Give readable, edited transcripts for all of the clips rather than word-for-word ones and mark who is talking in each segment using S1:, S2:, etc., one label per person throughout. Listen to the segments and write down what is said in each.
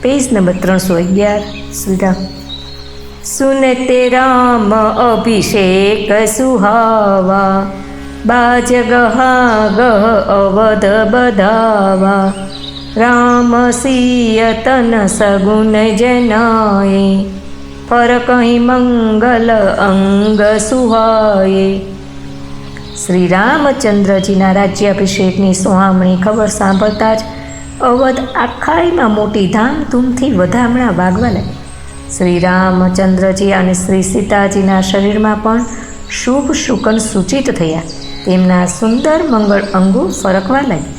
S1: Page number 311। Shriram. सुनते राम अभिषेक सुहावा, बाज गहा गह अवध बधावा। राम सिय तन सगुन जनाए, पर कहीं मंगल अंग सुहाए। श्री रामचंद्रजीना राज्याभिषेकनी सोहामणी खबर सांभळता ज अवध आखाईमां मोटी धामधूमथी વધામણા વાગવા લાગી। श्री रामचंद्रजी અને श्री सीताजीना शरीरमां पण शुभ शुकन सूचित थया। તેમના સુંદર મંગળ અંગો ફરકવા લાગ્યા।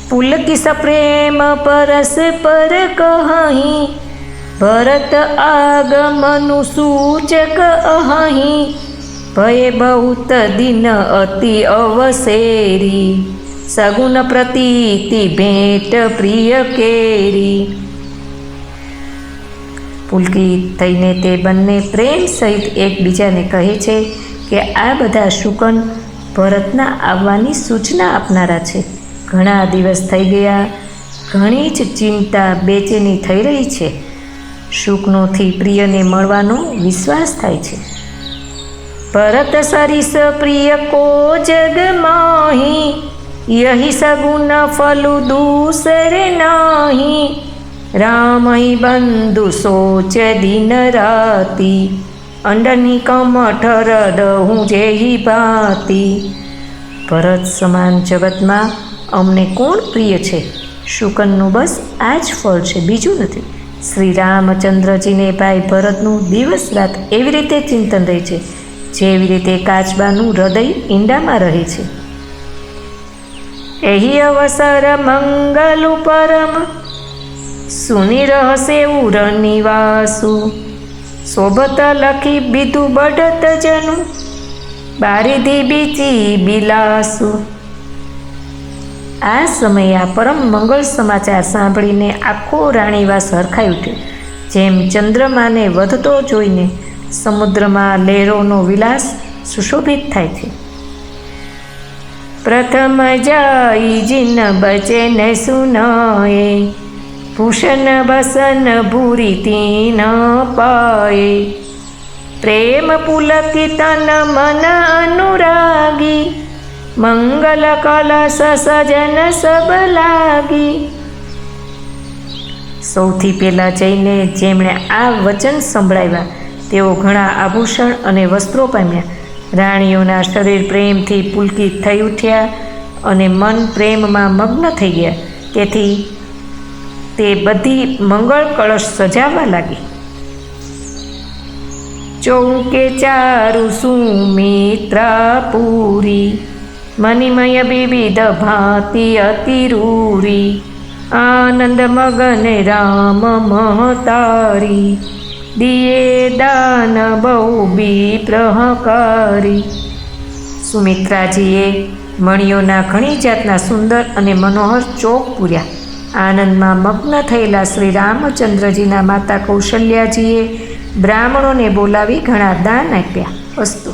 S1: પુલકી સપ્રેમ પરસ્પર કહી, ભરત આગમનુ સૂચક અહીં। ભય बहुत दिन अति अवसेरी, सगुन प्रतीति भेंट प्रिय केरी। પુલકિત થઈને તે બંને પ્રેમ સહિત એકબીજાને કહે છે કે આ બધા શુકન ભરતના આવવાની સૂચના આપનારા છે। ઘણા દિવસ થઈ ગયા, ઘણી જ ચિંતા બેચેની થઈ રહી છે। શુકનોથી પ્રિયને મળવાનો વિશ્વાસ થાય છે। भरत सरिस प्रिय को जग माही, यही सगुन फलु दूसरे नाही। राम ही बंधु सोच दिन राती, अंडनी कमठ हृदय जेही भाती। भरत समान जगत में अमने कोण प्रिय छे? शुकननु बस आज फल छे, बीजू नथी। श्री रामचंद्रजी ने भाई भरतनु दिवस रात एवी रीते चिंतन रहे छे જેવી રીતે કાચબાનું હૃદય ઈંડામાં રહે છે। એહી અવસર મંગલુ પરમ, સુની રહસે ઉર નિવાસુ। શોભત લખી બીધું બઢત જનું, બારીધી બીચી બિલાસુ। આ સમયે આ પરમ મંગળ સમાચાર સાંભળીને આખો રાણીવાસ હરખાઈ ઉઠ્યો। જેમ ચંદ્રમાને વધતો જોઈને समुद्रमा लहरों विलास सुशोभित थाय छे। प्रथम जाई जिन बचन सुनाए, भूषण बसन भूरी तीन पाए। प्रेम पुलकी तन मन अनुरागी, मंगल कलश सजन सब लागी। सौथी पहला जईने जेमणे आ वचन संभळाव्या तेओ घણા आभूषण अने वस्त्रों पाम्या। राणीओना शरीर प्रेमथी पुलकित थई उठ्या अने मन प्रेममां मग्न थई गया। तेथी ते बधी मंगल कलश सजाववा लागी। चौके चारु सुमित्रा पूरी, मणिमय विविध भांति अतिरूरी। आनंद मगन राम महतारी, दिए दान बहु विप्रहकारी। सुमित्राजीए मणियोना घणी जातना सुंदर अने मनोहर चौक पूर्या। आनंदमां मग्न थयेला श्री रामचंद्रजीना माता कौशल्याजीए ब्राह्मणोने बोलावी घणा दान आप्या। अस्तु।